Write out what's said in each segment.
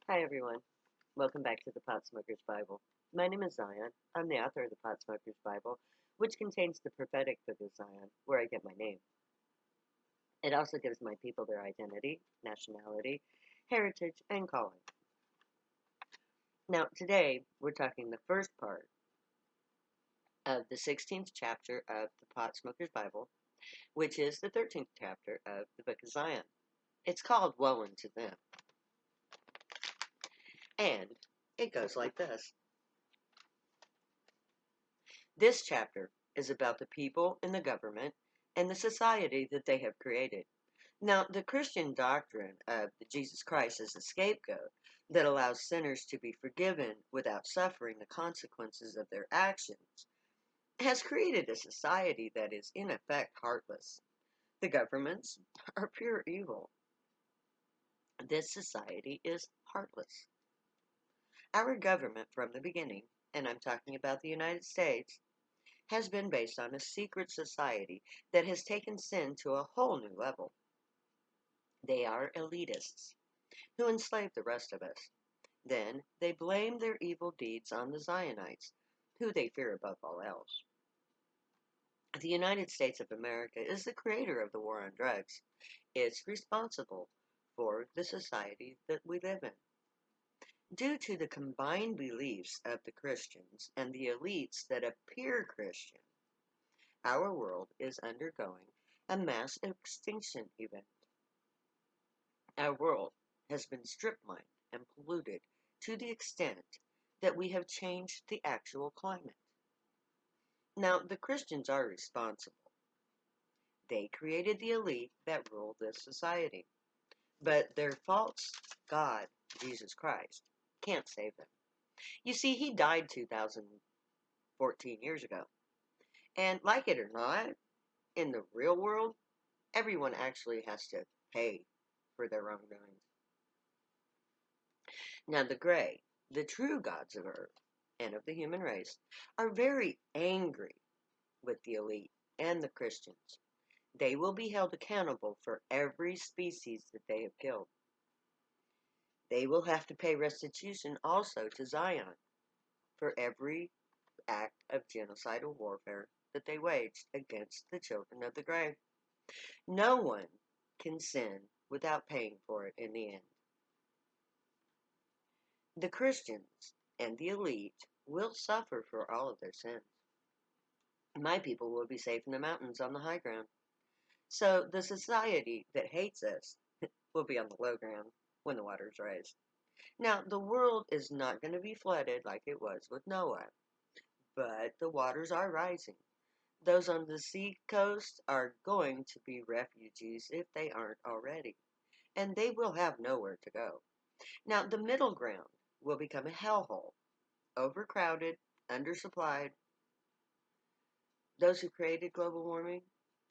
Hi, everyone. Welcome back to the Pot Smoker's Bible. My name is Zion. I'm the author of the Pot Smoker's Bible, which contains the prophetic book of Zion, where I get my name. It also gives my people their identity, nationality, heritage, and calling. Now, today, we're talking the first part of the 16th chapter of the Pot Smoker's Bible, which is the 13th chapter of the book of Zion. It's called Woe Unto Them. And it goes like this. This chapter is about the people and the government and the society that they have created. Now, the Christian doctrine of the Jesus Christ as a scapegoat that allows sinners to be forgiven without suffering the consequences of their actions has created a society that is in effect heartless. The governments are pure evil. This society is heartless. Our government from the beginning, and I'm talking about the United States, has been based on a secret society that has taken sin to a whole new level. They are elitists who enslave the rest of us. Then they blame their evil deeds on the Zionites, who they fear above all else. The United States of America is the creator of the war on drugs. It's responsible for the society that we live in. Due to the combined beliefs of the Christians and the elites that appear Christian, our world is undergoing a mass extinction event. Our world has been strip mined and polluted to the extent that we have changed the actual climate. Now, the Christians are responsible. They created the elite that rule this society. But their false God, Jesus Christ, can't save them. You see, he died 2014 years ago. And like it or not, in the real world, everyone actually has to pay for their wrongdoings. Now, the gray, the true gods of Earth and of the human race, are very angry with the elite and the Christians. They will be held accountable for every species that they have killed. They will have to pay restitution also to Zion for every act of genocidal warfare that they waged against the children of the grave. No one can sin without paying for it in the end. The Christians and the elite will suffer for all of their sins. My people will be safe in the mountains on the high ground. So the society that hates us will be on the low ground when the waters rise. Now, the world is not going to be flooded like it was with Noah, but the waters are rising. Those on the sea coast are going to be refugees if they aren't already, and they will have nowhere to go. Now, the middle ground will become a hellhole, overcrowded, undersupplied. Those who created global warming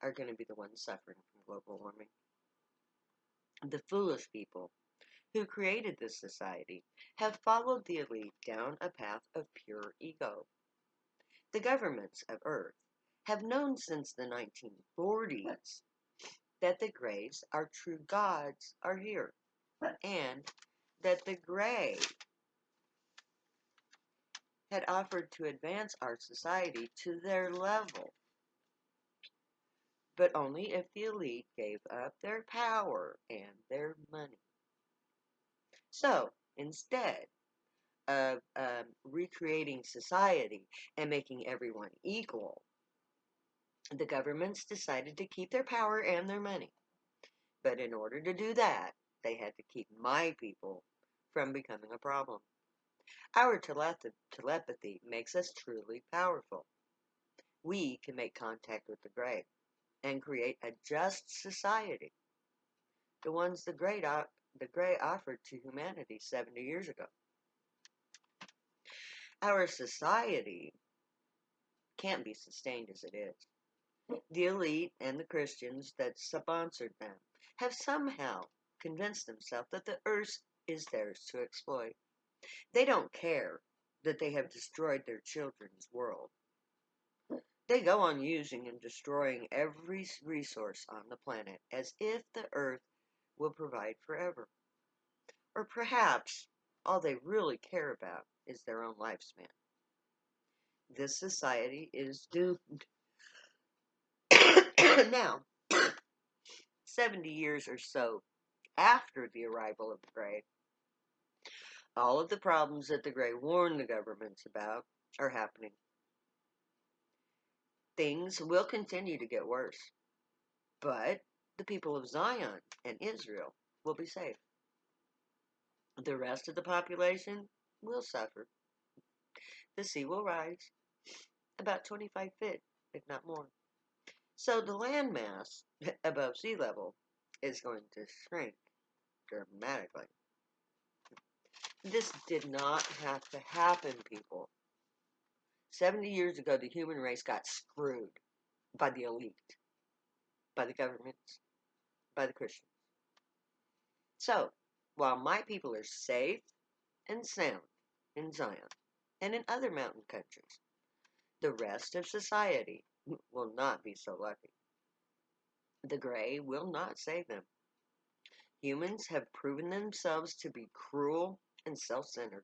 are going to be the ones suffering from global warming. The foolish people who created this society have followed the elite down a path of pure ego. The governments of Earth have known since the 1940s that the grays, our true gods, are here, and that the gray had offered to advance our society to their level, but only if the elite gave up their power and their money. So, instead of recreating society and making everyone equal, the governments decided to keep their power and their money. But in order to do that, they had to keep my people from becoming a problem. Our telepathy makes us truly powerful. We can make contact with the gray and create a just society, the ones the gray offered to humanity 70 years ago. Our society can't be sustained as it is. The elite and the Christians that sponsored them have somehow convinced themselves that the earth is theirs to exploit. They don't care that they have destroyed their children's world. They go on using and destroying every resource on the planet as if the earth will provide forever. Or perhaps all they really care about is their own lifespan. This society is doomed. Now, 70 years or so after the arrival of the Grey, all of the problems that the Grey warned the governments about are happening. Things will continue to get worse, but the people of Zion and Israel will be safe. The rest of the population will suffer. The sea will rise about 25 feet, if not more. So the landmass above sea level is going to shrink dramatically. This did not have to happen, people. 70 years ago, the human race got screwed by the elite, by the governments, by the Christians. So, while my people are safe and sound in Zion and in other mountain countries, the rest of society will not be so lucky. The Grey will not save them. Humans have proven themselves to be cruel and self-centered.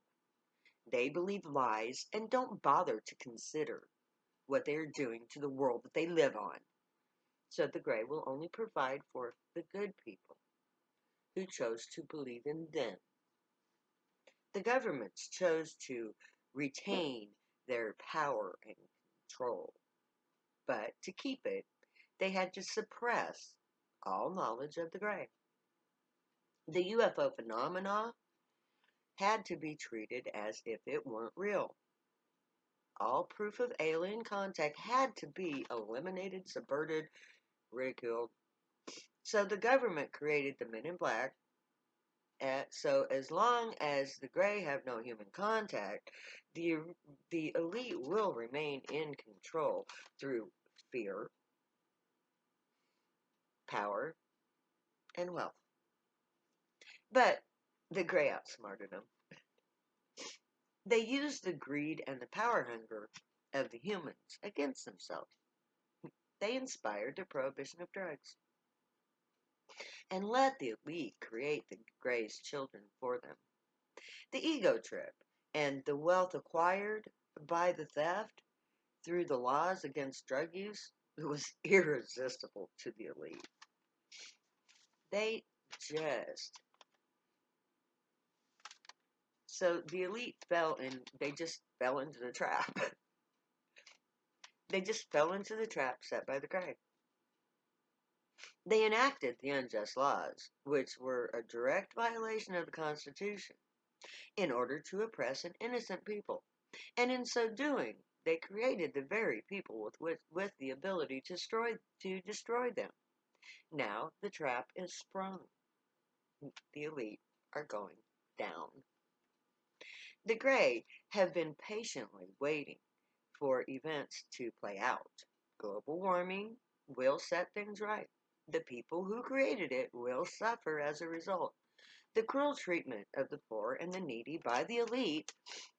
They believe lies and don't bother to consider what they are doing to the world that they live on. So the Grey will only provide for the good people who chose to believe in them. The governments chose to retain their power and control, but to keep it, they had to suppress all knowledge of the Grey. The UFO phenomena had to be treated as if it weren't real. All proof of alien contact had to be eliminated, subverted, ridiculed. So the government created the Men in Black. So as long as the Grey have no human contact, the the elite will remain in control through fear, power, and wealth. But the Grey outsmarted them. They used the greed and the power hunger of the humans against themselves. They inspired the prohibition of drugs and let the elite create the Grey's children for them. The ego trip and the wealth acquired by the theft through the laws against drug use was irresistible to the elite. They just so the elite they just fell into the trap. They just fell into the trap set by the Grey. They enacted the unjust laws, which were a direct violation of the Constitution, in order to oppress an innocent people. And in so doing, they created the very people with the ability to destroy them. Now the trap is sprung. The elite are going down. The Grey have been patiently waiting for events to play out. Global warming will set things right. The people who created it will suffer as a result. The cruel treatment of the poor and the needy by the elite,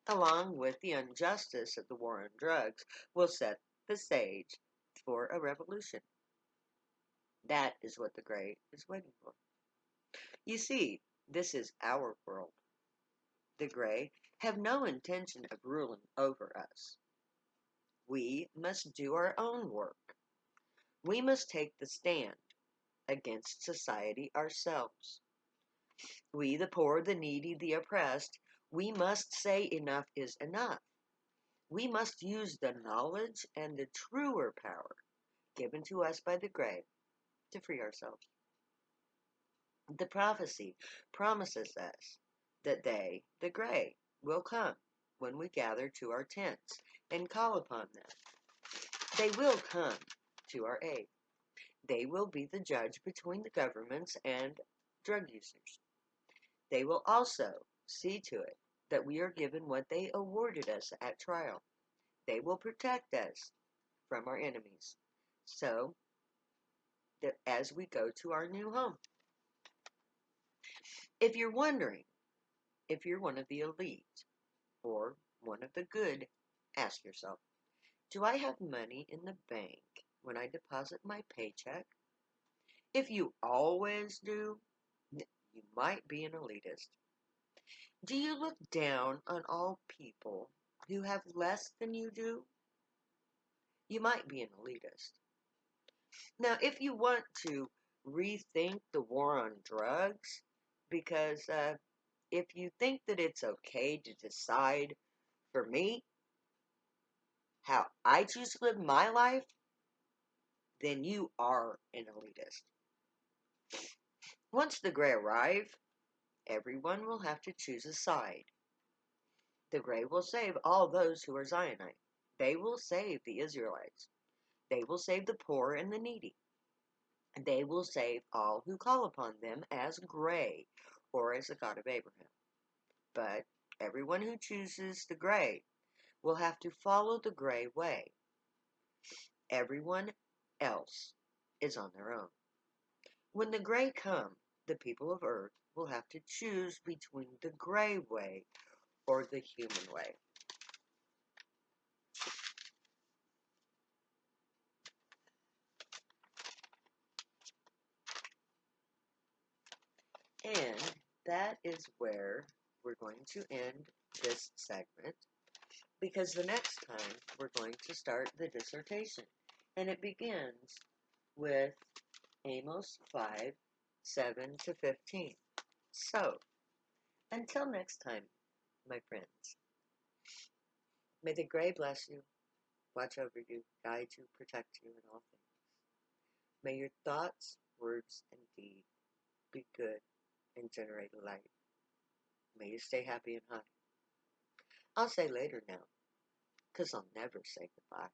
along with the injustice of the war on drugs, will set the stage for a revolution. That is what the Grey is waiting for. You see, this is our world. The Grey have no intention of ruling over us. We must do our own work. We must take the stand against society ourselves. We, the poor, the needy, the oppressed, we must say enough is enough. We must use the knowledge and the truer power given to us by the Grey to free ourselves. The prophecy promises us that they, the Grey, will come when we gather to our tents and call upon them. They will come to our aid. They will be the judge between the governments and drug users. They will also see to it that we are given what they awarded us at trial. They will protect us from our enemies, so that as we go to our new home. If you're wondering if you're one of the elite or one of the good, ask yourself, do I have money in the bank when I deposit my paycheck? If you always do, you might be an elitist. Do you look down on all people who have less than you do? You might be an elitist. Now, if you want to rethink the war on drugs, because if you think that it's okay to decide for me how I choose to live my life, then you are an elitist. Once the Grey arrive, everyone will have to choose a side. The Grey will save all those who are Zionite. They will save the Israelites. They will save the poor and the needy. They will save all who call upon them as Grey or as the God of Abraham. But everyone who chooses the Grey will have to follow the Grey way. Everyone else is on their own. When the Grey come, the people of earth will have to choose between the Grey way or the human way. And that is where we're going to end this segment, because the next time we're going to start the dissertation. And it begins with Amos 5, 7 to 15. So, until next time, my friends, may the Grey bless you, watch over you, guide you, protect you in all things. May your thoughts, words, and deeds be good and generate light. May you stay happy and high. I'll say later now, 'cause I'll never say goodbye.